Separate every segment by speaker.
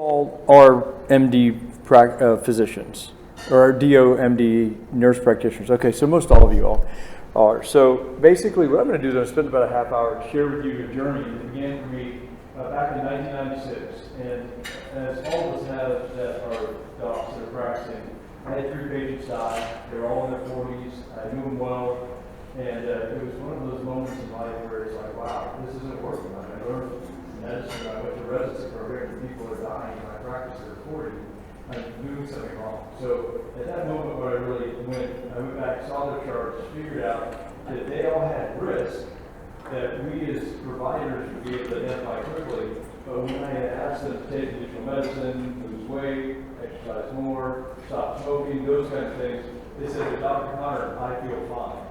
Speaker 1: All are MD physicians, or DO MD nurse practitioners. Okay, so most all of you all are. So basically what I'm going to do is I'm going to spend about a half hour to share with you a journey that began for me back in 1996. And as all of us have that are docs that are practicing, I had 3 patients die. They were all in their 40s. I knew them well. And it was one of those moments in life where it's like, wow, this isn't working. I learned medicine, I went to residency program, and people are dying, and I practiced at 40. I'm doing something wrong. So at that moment where I went back, saw their charts, figured out that they all had risk that we as providers would be able to identify quickly. But when I had asked them to take additional medicine, lose weight, exercise more, stop smoking, those kind of things, they said, Dr. Conard, I feel fine.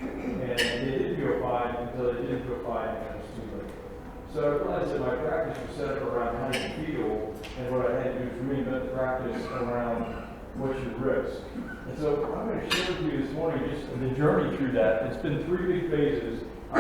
Speaker 1: And they did feel fine until they didn't feel fine and it was too late. So I realized that my practice was set up around how you feel, and what I had to do is reinvent the practice around what's your risk. And so I'm going to share with you this morning just the journey through that. It's been 3 big phases. I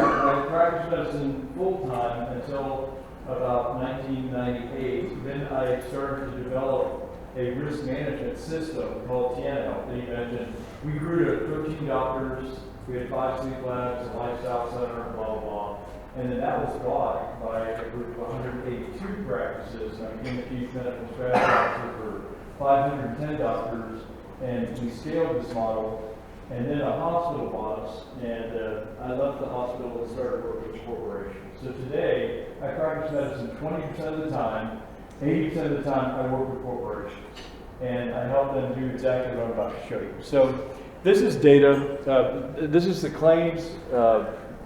Speaker 1: practiced medicine full-time until about 1998. Then I started to develop a risk management system called TNL that you mentioned. We grew to 13 doctors. We had 5 sleep labs, a lifestyle center, blah, blah, blah. And then that was bought by a group of 182 practices. I became the chief medical strategy officer for 510 doctors, and we scaled this model. And then a hospital bought us, and I left the hospital and started working with corporations. So today, I practice medicine 20% of the time. 80% of the time, I work with corporations. And I help them do exactly what I'm about to show you. So this is data. This is the claims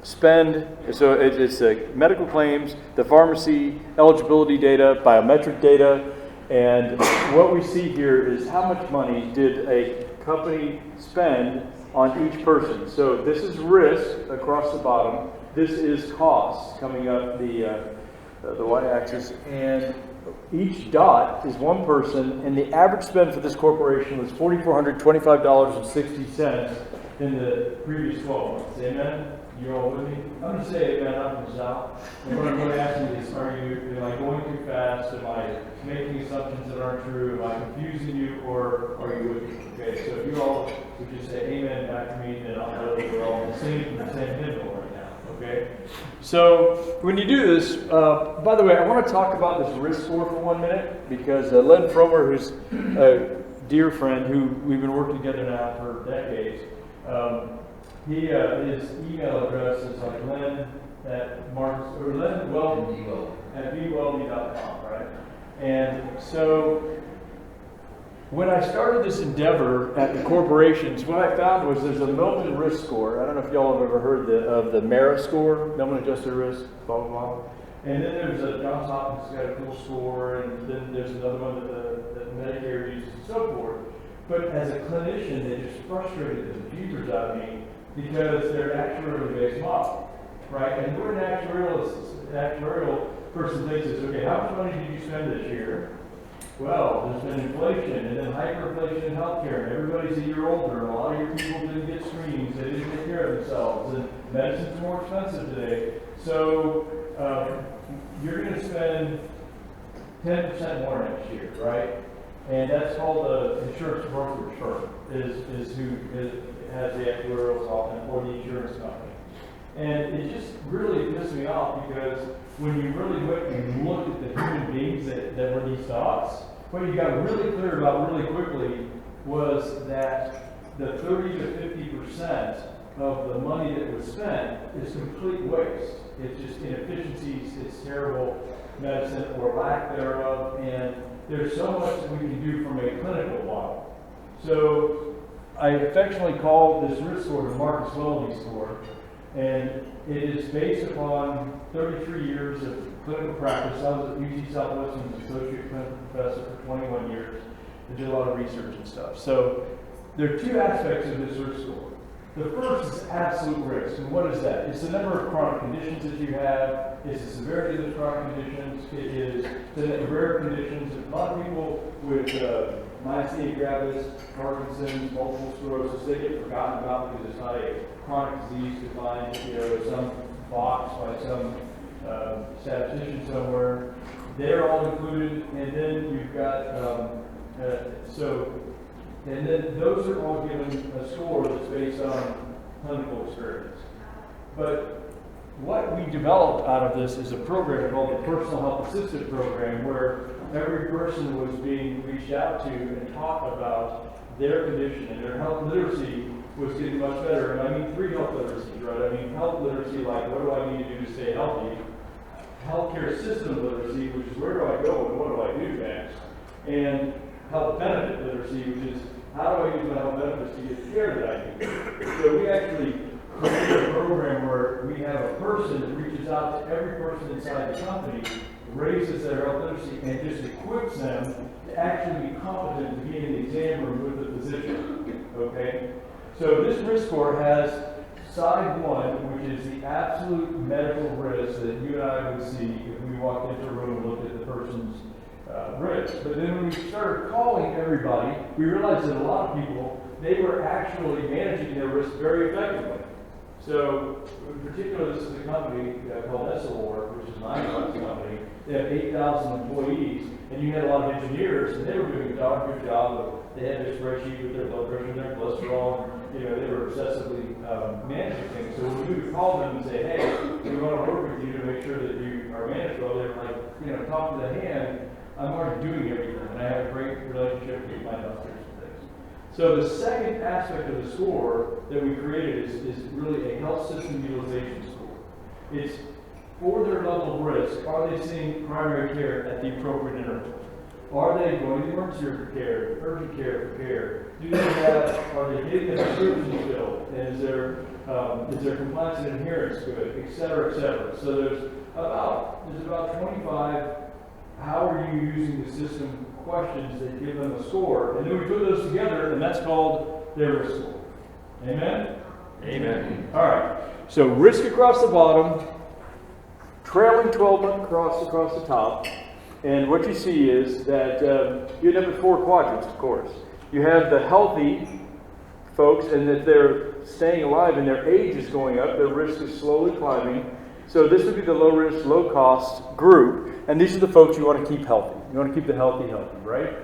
Speaker 1: spend. So it's the medical claims, the pharmacy eligibility data, biometric data, and what we see here is how much money did a company spend on each person. So this is risk across the bottom. This is costs coming up the y-axis, and each dot is one person, and the average spend for this corporation was $4,425.60 in the previous 12 months. Amen? You all with me? I'm going to say amen up and out. And what I'm really asking is, am I going too fast? Am I making assumptions that aren't true? Am I confusing you, or are you with me? Okay, so if you all would just say amen back to me, then I'll know that we're all singing the same hymnal right now. Okay? So when you do this, by the way, I want to talk about this risk score for 1 minute, because Len Fromer, who's a dear friend who we've been working together now for decades, his email address is like Len at bwellby.com, right? And so when I started this endeavor at the corporations, what I found was there's a Millman risk score. I don't know if y'all have ever heard of the MERA score, Millman Adjusted Risk, blah, blah, blah. And then there's a Johns Hopkins got a cool score, and then there's another one that Medicare uses and so forth. But as a clinician, they just frustrated the bejeebers out of me because they're actuarially based model, right? And we're an actuarial person thinks is, okay, how much money did you spend this year? Well, there's been inflation, and then hyperinflation in healthcare, and everybody's a year older, and a lot of your people didn't get screenings, they didn't take care of themselves, and medicine's more expensive today. So you're going to spend 10% more next year, right? And that's called the insurance brokerage firm, is who has the actuarials often for the insurance company. And it just really pissed me off, because when you really went and looked at the human beings that were these dots, what you got really clear about really quickly was that the 30 to 50% of the money that was spent is complete waste. It's just inefficiencies, it's terrible medicine or lack thereof, and there's so much that we can do from a clinical model. So I affectionately call this risk score the Marcus Welby score, and it is based upon 33 years of clinical practice. I was at UT Southwestern's associate clinical professor for 21 years. I did a lot of research and stuff. So there are 2 aspects of this risk score. The first is absolute risk. And what is that? It's the number of chronic conditions that you have. It's the severity of those chronic conditions. It is the rare conditions. A lot of people with myasthenia gravis, Parkinson's, multiple sclerosis, they get forgotten about because it's not a chronic disease defined, some box by some statistician somewhere. they're all included, and then you've got, and then those are all given a score that's based on clinical experience. But what we developed out of this is a program called the Personal Health Assistant Program, where every person was being reached out to and taught about their condition, and their health literacy was getting much better. And I mean 3 health literacies, right? I mean health literacy, like what do I need to do to stay healthy? Healthcare system literacy, which is where do I go and what do I do next? And health benefit literacy, which is how do I use my health benefits to get the care that I need? So we actually created a program where we have a person that reaches out to every person inside the company, raises their health literacy, and just equips them to actually be competent to be in the exam room with the physician. Okay? So this risk score has side 1, which is the absolute medical risk that you and I would see if we walked into a room and looked at the person's risk. But then when we started calling everybody, we realized that a lot of people, they were actually managing their risk very effectively. So, in particular, this is a company called Essilor, which is an eyeglass company. They have 8,000 employees, and you had a lot of engineers, and they were doing a darn good job. They had their spreadsheet with their blood pressure and their cholesterol. You know, they were obsessively managing things. So when we would call them and say, hey, we want to work with you to make sure that you are managed well, they were like, you know, talk to the hand. I'm already doing everything, and I have a great relationship with my doctors and things. So the second aspect of the score that we created is really a health system utilization score. It's for their level of risk. Are they seeing primary care at the appropriate interval? Are they going to emergency room for care, urgent care for care? Do they have? Are they getting their prescriptions filled? And is their compliance and adherence good, et cetera, et cetera? So there's about 25. How are you using the system questions that give them a score? And then we put those together, and that's called their risk score. Amen? Amen. All right. So risk across the bottom, trailing 12-month across the top. And what you see is that you end up with 4 quadrants, of course. You have the healthy folks, and that they're staying alive and their age is going up, their risk is slowly climbing. So this would be the low risk, low cost group, and these are the folks you want to keep healthy. You want to keep the healthy, right?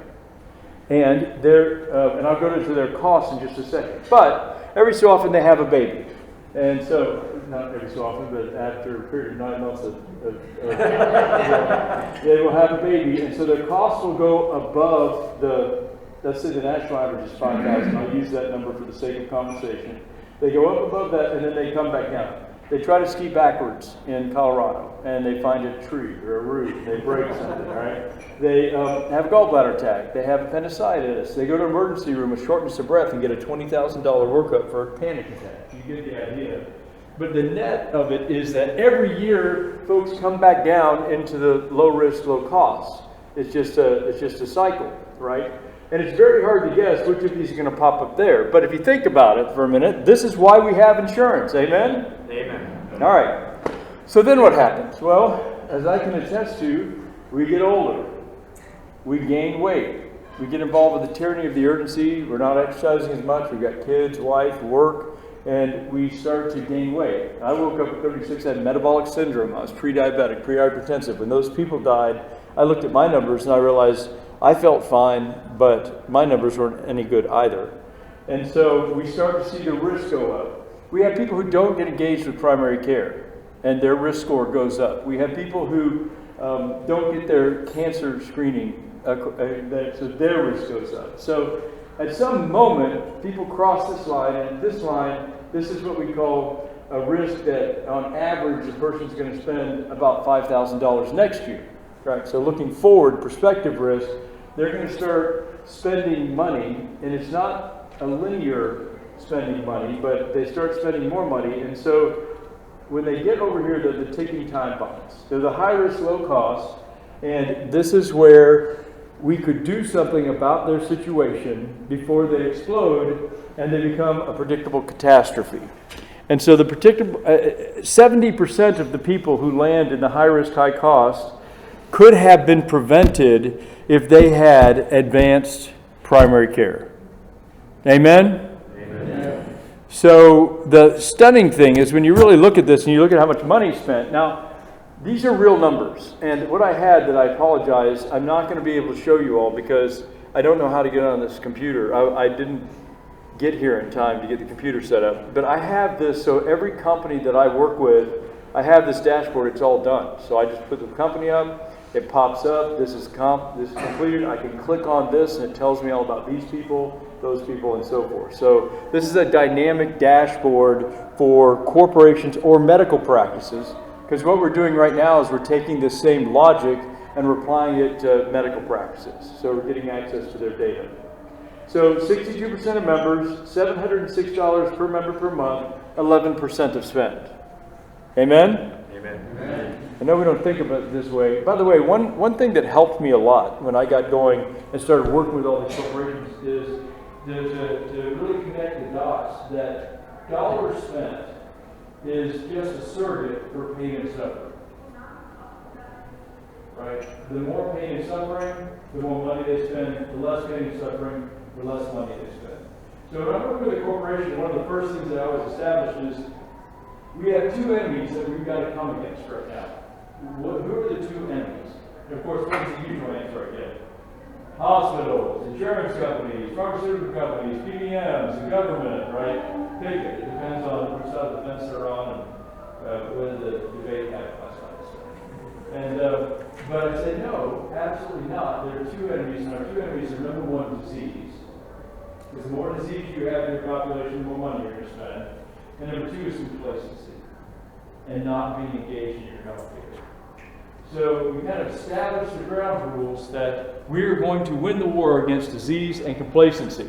Speaker 1: And and I'll go into their costs in just a second. But every so often they have a baby, and so not every so often, but after a period of 9 months they will have a baby, and so their costs will go above let's say the national average is 5,000. I'll use that number for the sake of conversation. They go up above that, and then they come back down. They try to ski backwards in Colorado, and they find a tree or a root. They break something, all right? They have a gallbladder attack. They have appendicitis. They go to an emergency room with shortness of breath and get a $20,000 workup for a panic attack. You get the idea. But the net of it is that every year, folks come back down into the low risk, low cost. It's just a cycle, right? And it's very hard to guess which of these are going to pop up there. But if you think about it for a minute, this is why we have insurance. Amen? Amen. All right. So then what happens? Well, as I can attest to, we get older. We gain weight. We get involved with the tyranny of the urgency. We're not exercising as much. We've got kids, wife, work, and we start to gain weight. I woke up at 36, I had metabolic syndrome. I was pre-diabetic, pre-hypertensive. When those people died, I looked at my numbers and I realized I felt fine, but my numbers weren't any good either. And so we start to see the risk go up. We have people who don't get engaged with primary care, and their risk score goes up. We have people who don't get their cancer screening, so their risk goes up. So at some moment, people cross this line, and this line, this is what we call a risk that on average, a person's going to spend about $5,000 next year. Right? So looking forward, prospective risk, they're going to start spending money, and it's not a linear spending money, but they start spending more money. And so when they get over here, they're the ticking time bombs. They're the high risk, low cost, and this is where we could do something about their situation before they explode and they become a predictable catastrophe. And so the predictable 70% of the people who land in the high risk, high cost could have been prevented if they had advanced primary care. Amen? Amen. So the stunning thing is when you really look at this and you look at how much money is spent. Now, These are real numbers, and what I had that I apologize, I'm not going to be able to show you all because I don't know how to get on this computer. I didn't get here in time to get the computer set up, but I have this, so every company that I work with, I have this dashboard, it's all done. So I just put the company up, it pops up, this is completed, I can click on this and it tells me all about these people, those people, and so forth. So this is a dynamic dashboard for corporations or medical practices. Because what we're doing right now is we're taking this same logic and we're applying it to medical practices. So we're getting access to their data. So 62% of members, $706 per member per month, 11% of spend. Amen?
Speaker 2: Amen.
Speaker 1: Amen. I know we don't think about it this way. By the way, one thing that helped me a lot when I got going and started working with all these corporations is to really connect the dots that dollars spent is just a surrogate for pain and suffering. Right? The more pain and suffering, the more money they spend. The less pain and suffering, the less money they spend. So when I work with a corporation, one of the first things that I always establish is we have two enemies that we've got to come against right now. Who are the two enemies? And of course, what's the usual answer I get? Hospitals, insurance companies, pharmaceutical companies, PBMs, the government, right? Pick it. It depends on which side of the fence they're on and whether the debate happened last night. But I say, no, absolutely not. There are two enemies, and our two enemies are number one, disease. Because the more disease you have in your population, the more money you're going to spend. And number two is complacency and not being engaged in your health care. So we kind of established the ground rules that we're going to win the war against disease and complacency.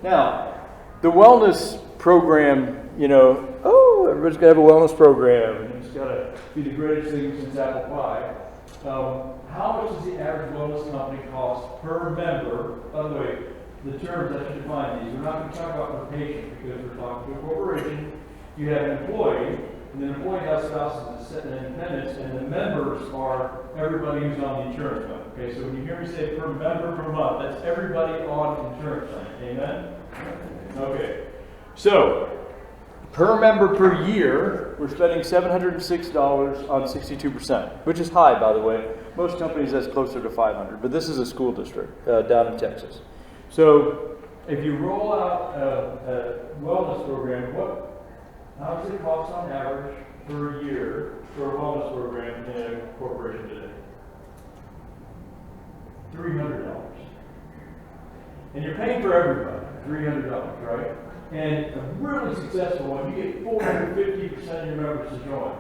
Speaker 1: Now, the wellness program, everybody's got to have a wellness program, and it's got to be the greatest thing since apple pie. How much does the average wellness company cost per member? By the way, the terms I should define these. We're not going to talk about per patient because we're talking to a corporation. You have an employee, and the employee has spouses and independents, and the members are everybody who's on the insurance plan. Okay, so when you hear me say per member per month, that's everybody on insurance plan. Amen? Okay. So, per member per year, we're spending $706 on 62%, which is high, by the way. Most companies, that's closer to $500, but this is a school district down in Texas. So, if you roll out a wellness program, how does it cost on average per year for a wellness program in a corporation today? $300. And you're paying for everybody, $300, right? And a really successful one, you get 450% of your members to join.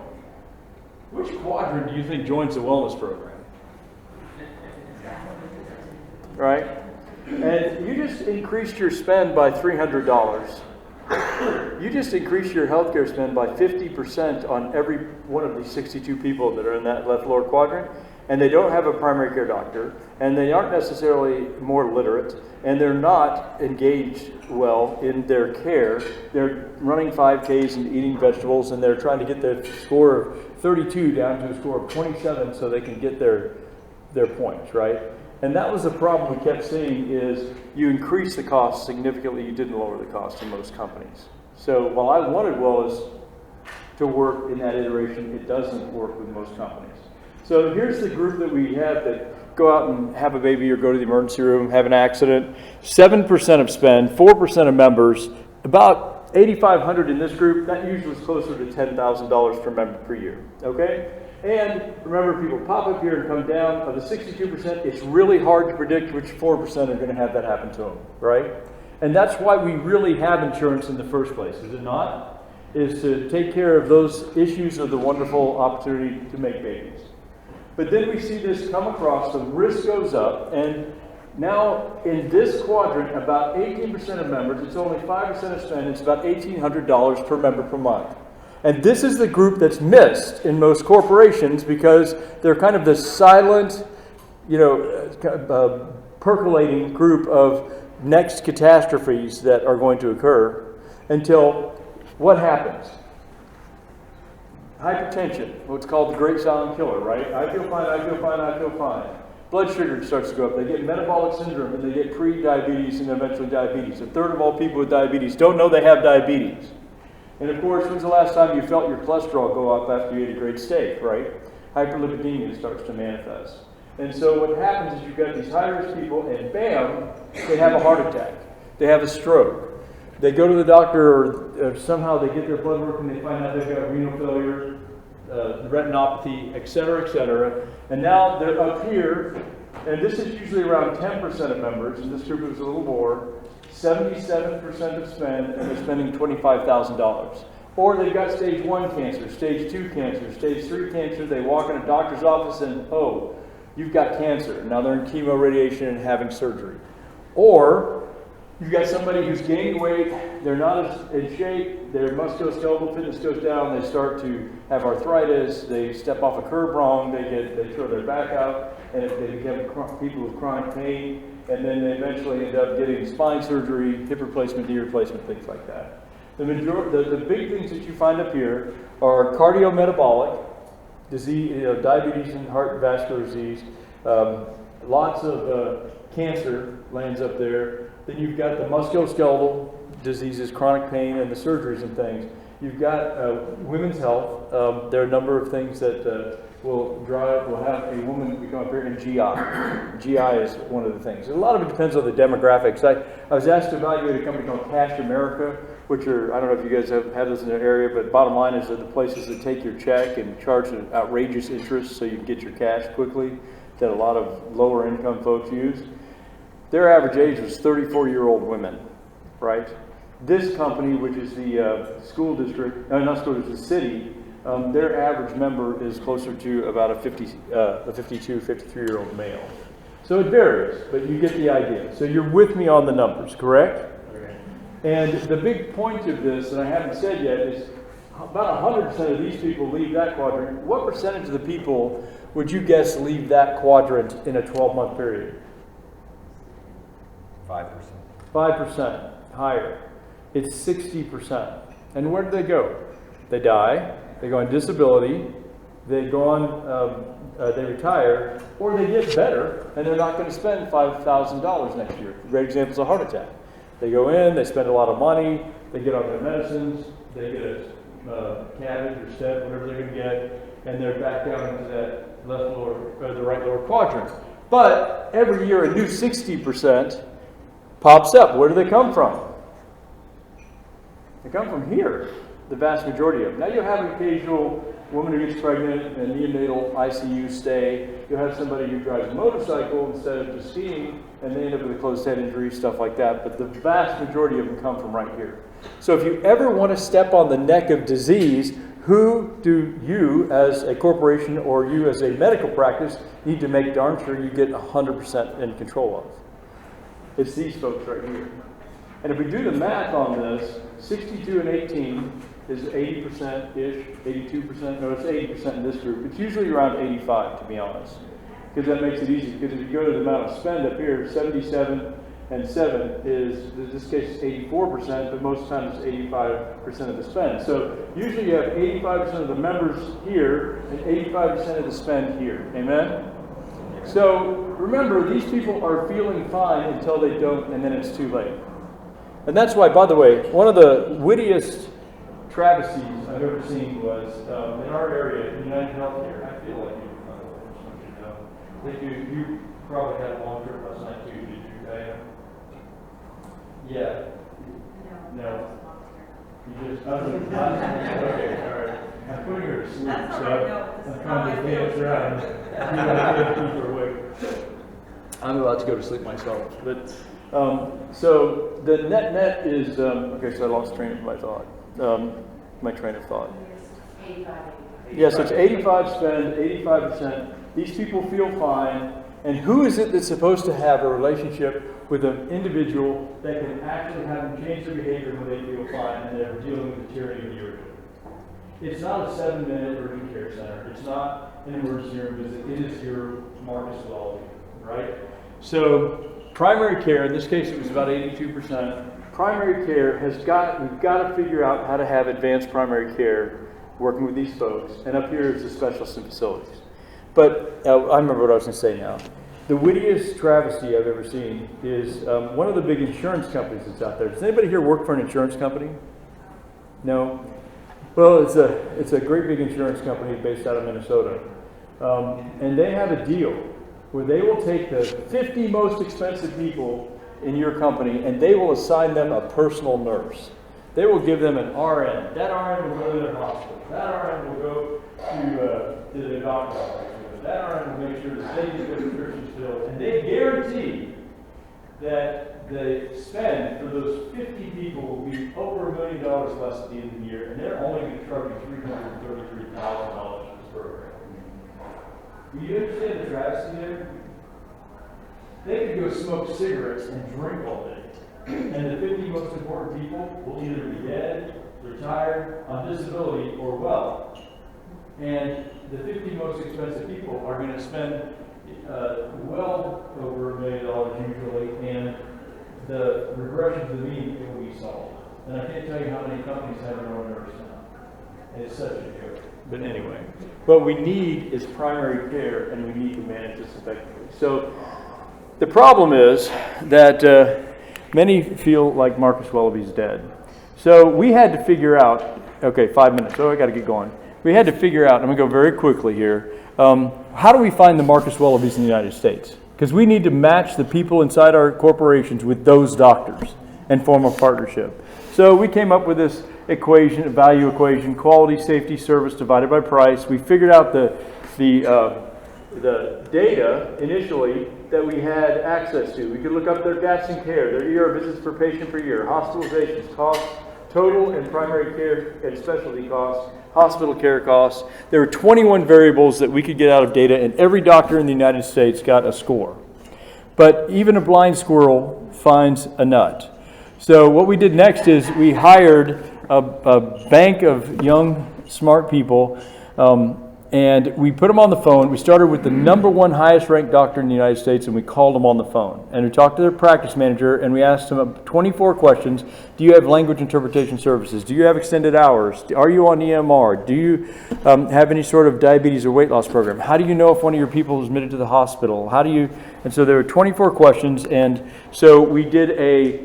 Speaker 1: Which quadrant do you think joins the wellness program? Right? And you just increased your spend by $300. You just increased your healthcare spend by 50% on every one of these 62 people that are in that left lower quadrant, and they don't have a primary care doctor, and they aren't necessarily more literate, and they're not engaged well in their care. They're running 5Ks and eating vegetables, and they're trying to get their score of 32 down to a score of 27 so they can get their points, right? And that was the problem we kept seeing is you increase the cost significantly, you didn't lower the cost in most companies. So while I wanted wellness to work in that iteration, it doesn't work with most companies. So here's the group that we have that go out and have a baby or go to the emergency room, have an accident. 7% of spend, 4% of members, about 8,500 in this group. That usually is closer to $10,000 per member per year, okay? And remember, people pop up here and come down. Of the 62%, it's really hard to predict which 4% are going to have that happen to them, right? And that's why we really have insurance in the first place, is it not? Is to take care of those issues of the wonderful opportunity to make babies. But then we see this come across, the risk goes up, and now in this quadrant, about 18% of members, it's only 5% of spend, it's about $1,800 per member per month. And this is the group that's missed in most corporations because they're kind of this silent, percolating group of next catastrophes that are going to occur until what happens? Hypertension, what's called the great silent killer, right? I feel fine, I feel fine, I feel fine. Blood sugar starts to go up. They get metabolic syndrome and they get pre-diabetes and eventually diabetes. A third of all people with diabetes don't know they have diabetes. And of course, when's the last time you felt your cholesterol go up after you ate a great steak, right? Hyperlipidemia starts to manifest. And so what happens is you've got these high-risk people, and bam, they have a heart attack. They have a stroke. They go to the doctor, or somehow they get their blood work, and they find out they've got renal failure, retinopathy, et cetera, and now they're up here, and this is usually around 10% of members, and this group is a little more, 77% of spend, and they're spending $25,000. Or they've got stage 1 cancer, stage 2 cancer, stage 3 cancer, they walk in a doctor's office and, oh, you've got cancer. Now they're in chemo, radiation, and having surgery. Or you've got somebody who's gained weight, they're not as in shape, their musculoskeletal fitness goes down, they start to have arthritis, they step off a curb wrong, they throw their back out, and they become people with chronic pain, and then they eventually end up getting spine surgery, hip replacement, knee replacement, things like that. The big things that you find up here are cardiometabolic disease, diabetes and heart and vascular disease, lots of cancer lands up there. Then you've got the musculoskeletal diseases, chronic pain, and the surgeries and things. You've got women's health. There are a number of things that will have a woman become up here, and GI. GI is one of the things. A lot of it depends on the demographics. I was asked to evaluate a company called Cash America, which are, I don't know if you guys have this in your area, but bottom line is they're the places that take your check and charge an outrageous interest so you can get your cash quickly that a lot of lower income folks use. Their average age was 34-year-old women, right? This company, which is the school district, not school district, the city, their average member is closer to about a 52, 53-year-old male. So it varies, but you get the idea. So you're with me on the numbers, correct? Okay. And the big point of this, and I haven't said yet, is about 100% of these people leave that quadrant. What percentage of the people would you guess leave that quadrant in a 12-month period?
Speaker 2: 5%.
Speaker 1: 5%, higher. It's 60%. And where do they go? They die, they go on disability, they go on, they retire, or they get better, and they're not going to spend $5,000 next year. Great example is a heart attack. They go in, they spend a lot of money, they get on their medicines, they get a cabbage or step, whatever they're going to get, and they're back down into that left lower, or the right lower quadrant. But every year a new 60% pops up. Where do they come from? They come from here, the vast majority of them. Now you'll have an occasional woman who gets pregnant and neonatal ICU stay. You'll have somebody who drives a motorcycle instead of just skiing, and they end up with a closed head injury, stuff like that. But the vast majority of them come from right here. So if you ever want to step on the neck of disease, who do you as a corporation or you as a medical practice need to make darn sure you get 100% in control of? It's these folks right here. And if we do the math on this, 62 and 18 is 80%-ish, 82%. No, it's 80% in this group. It's usually around 85, to be honest, because that makes it easy. Because if you go to the amount of spend up here, 77 and 7 is, in this case, it's 84%, but most times it's 85% of the spend. So usually you have 85% of the members here and 85% of the spend here. Amen? So remember, these people are feeling fine until they don't, and then it's too late. And that's why, by the way, one of the wittiest travesties I've ever seen was in our area, United Healthcare. I feel like you, by the way, just want you to know. I think you probably had a long trip last night too, did you, Diana? Yeah. No. You just, okay, all right. I'm putting her to sleep, so I'm trying to dance around. Keep her awake. I'm about to go to sleep myself, but so the net is okay. So I lost train of my thought. My train of thought. 85. Yeah, so it's 85 spend, 85%. These people feel fine, and who is it that's supposed to have a relationship with an individual that can actually have them change their behavior when they feel fine and they're dealing with the tyranny of the urgent? It's not a 7-minute urgent care center. It's not an emergency room visit. It is your Marcus Welby, right? So primary care, in this case it was about 82%. Primary care we've got to figure out how to have advanced primary care working with these folks. And up here is the specialists and facilities. But I remember what I was going to say now. The wittiest travesty I've ever seen is one of the big insurance companies that's out there. Does anybody here work for an insurance company? No? Well, it's a great big insurance company based out of Minnesota. And they have a deal where they will take the 50 most expensive people in your company and they will assign them a personal nurse. They will give them an RN. That RN will go to their hospital. That RN will go to the doctor's office. That RN will make sure that they get their prescriptions filled. And they guarantee that the spend for those 50 people will be over $1 million less at the end of the year, and they're only going to charge you $333,000 for this program. Do you understand the travesty there? They could go smoke cigarettes and drink all day, and the 50 most important people will either be dead, retired, on disability, or well. And the 50 most expensive people are going to spend well over $1 million usually, and the regression to the mean will be solved. And I can't tell you how many companies have their own nurse now. And it's such a joke. But anyway, what we need is primary care, and we need to manage this effectively. So the problem is that many feel like Marcus Welleby's dead. So we had to figure out, okay, 5 minutes, so I got to get going. We had to figure out, I'm going to go very quickly here, how do we find the Marcus Wellebys in the United States? Because we need to match the people inside our corporations with those doctors and form a partnership. So we came up with this equation, a value equation, quality, safety, service divided by price. We figured out the data initially that we had access to. We could look up their gaps in care, their ER visits per patient per year, hospitalizations, costs, total and primary care and specialty costs, hospital care costs. There were 21 variables that we could get out of data, and every doctor in the United States got a score. But even a blind squirrel finds a nut. So what we did next is we hired a bank of young, smart people, and we put them on the phone. We started with the #1 highest ranked doctor in the United States, and we called them on the phone. And we talked to their practice manager, and we asked them 24 questions. Do you have language interpretation services? Do you have extended hours? Are you on EMR? Do you have any sort of diabetes or weight loss program? How do you know if one of your people is admitted to the hospital? How do you... And so there were 24 questions, and so we did a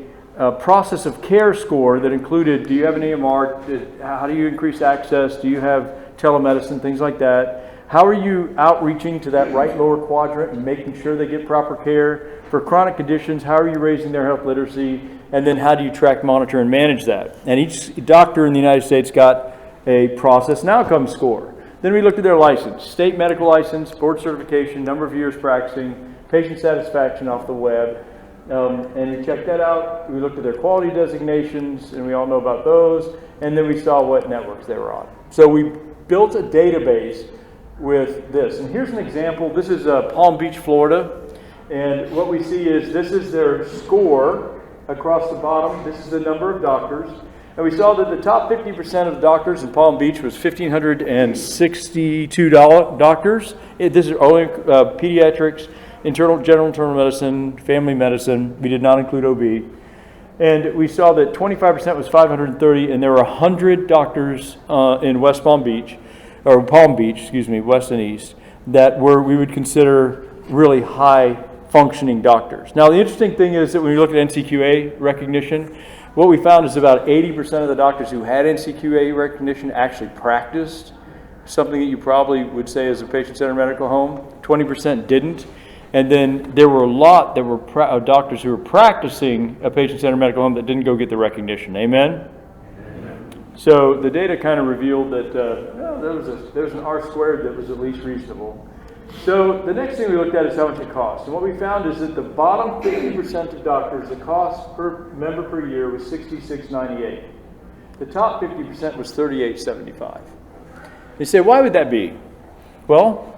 Speaker 1: process of care score that included, do you have an EMR? How do you increase access? Do you have telemedicine, things like that? How are you outreaching to that right lower quadrant and making sure they get proper care? For chronic conditions, how are you raising their health literacy? And then how do you track, monitor, and manage that? And each doctor in the United States got a process and outcome score. Then we looked at their license, state medical license, board certification, number of years practicing, patient satisfaction off the web. And we checked that out. We looked at their quality designations, and we all know about those. And then we saw what networks they were on. So we built a database with this. And here's an example. This is Palm Beach, Florida. And what we see is this is their score across the bottom. This is the number of doctors. And we saw that the top 50% of doctors in Palm Beach was 1,562 doctors. This is only pediatrics, general internal medicine, family medicine. We did not include OB. And we saw that 25% was 530, and there were 100 doctors in West Palm Beach, or Palm Beach, excuse me, west and east, that we would consider really high functioning doctors. Now, the interesting thing is that when you look at NCQA recognition, what we found is about 80% of the doctors who had NCQA recognition actually practiced, something that you probably would say is a patient-centered medical home. 20% didn't. And then there were a lot that were doctors who were practicing a patient-centered medical home that didn't go get the recognition. Amen? Amen. So the data kind of revealed that there was an R squared that was at least reasonable. So the next thing we looked at is how much it costs. And what we found is that the bottom 50% of doctors, the cost per member per year was $66.98. The top 50% was $38.75. They say, why would that be? Well,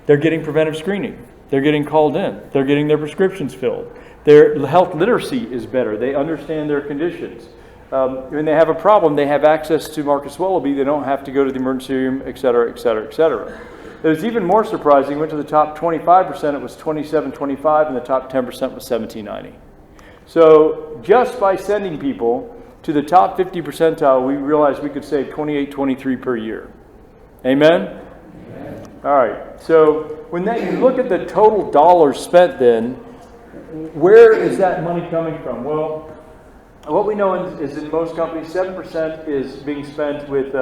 Speaker 1: they're getting preventive screening. They're getting called in. They're getting their prescriptions filled. Their health literacy is better. They understand their conditions. When they have a problem, they have access to Marcus Welleby. They don't have to go to the emergency room, et cetera, et cetera, et cetera. It was even more surprising. Went to the top 25%, it was $27.25, and the top 10% was $17.90. So just by sending people to the top 50 percentile, we realized we could save $28.23 per year. Amen? Amen. All right. So when you look at the total dollars spent then, where is that money coming from? Well, what we know is in most companies, 7% is being spent with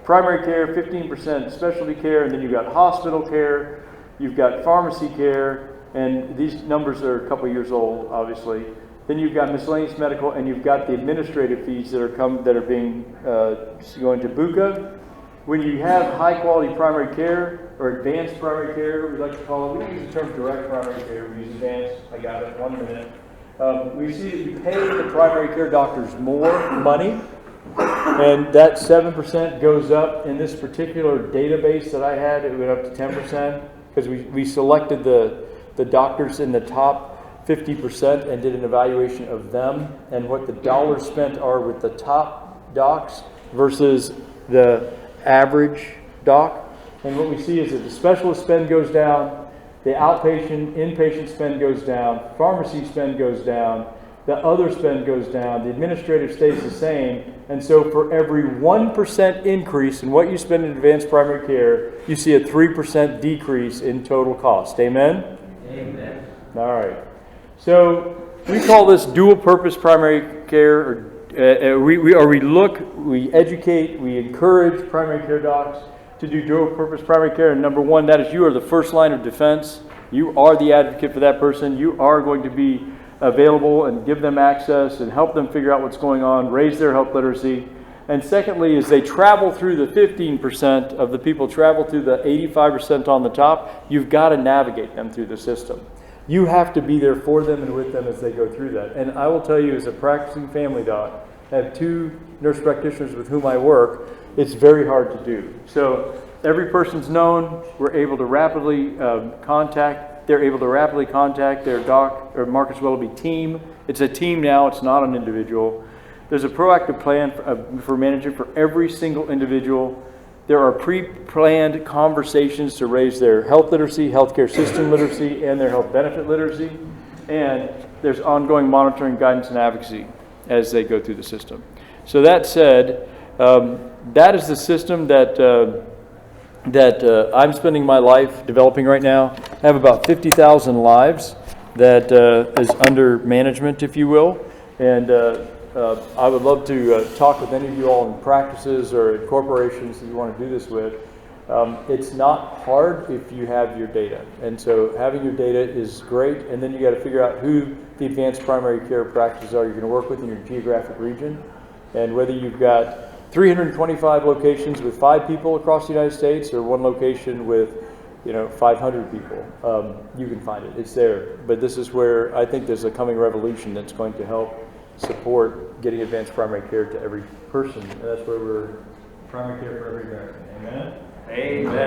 Speaker 1: primary care, 15% specialty care, and then you've got hospital care, you've got pharmacy care, and these numbers are a couple years old, obviously. Then you've got miscellaneous medical, and you've got the administrative fees that are being going to BUCA. When you have high quality primary care or advanced primary care, we like to call it. We don't use the term direct primary care. We use advanced. I got it. 1 minute. We see that we pay the primary care doctors more money, and that 7% goes up. In this particular database that I had, it went up to 10% because we selected the doctors in the top 50% and did an evaluation of them and what the dollars spent are with the top docs versus the average doc. And what we see is that the specialist spend goes down, the outpatient, inpatient spend goes down, pharmacy spend goes down, the other spend goes down, the administrative stays the same. And so for every 1% increase in what you spend in advanced primary care, you see a 3% decrease in total cost. Amen?
Speaker 2: Amen.
Speaker 1: All right. So we call this dual purpose primary care, we educate, we encourage primary care docs to do dual purpose primary care. And number one, that is you are the first line of defense. You are the advocate for that person. You are going to be available and give them access and help them figure out what's going on, raise their health literacy. And secondly, as they travel through the 15% of the people travel through the 85% on the top, you've got to navigate them through the system. You have to be there for them and with them as they go through that. And I will tell you, as a practicing family doc, I have 2 nurse practitioners with whom I work. It's very hard to do. So every person's known. We're able to rapidly they're able to rapidly contact their doc or Marcus Willoughby team. It's a team now. It's not an individual. There's a proactive plan for management for every single individual. There are pre-planned conversations to raise their health literacy, healthcare system literacy, and their health benefit literacy. And there's ongoing monitoring, guidance, and advocacy as they go through the system. So that said, that is the system that I'm spending my life developing right now. I have about 50,000 lives that is under management, if you will. And I would love to talk with any of you all in practices or in corporations that you want to do this with. It's not hard if you have your data. And so having your data is great. And then you got to figure out who the advanced primary care practices are you're going to work with in your geographic region. And whether you've got 325 locations with 5 people across the United States or 1 location with 500 people, you can find it. It's there. But this is where I think there's a coming revolution that's going to help support getting advanced primary care to every person. And that's where we're primary care for every American. Amen?
Speaker 2: Amen.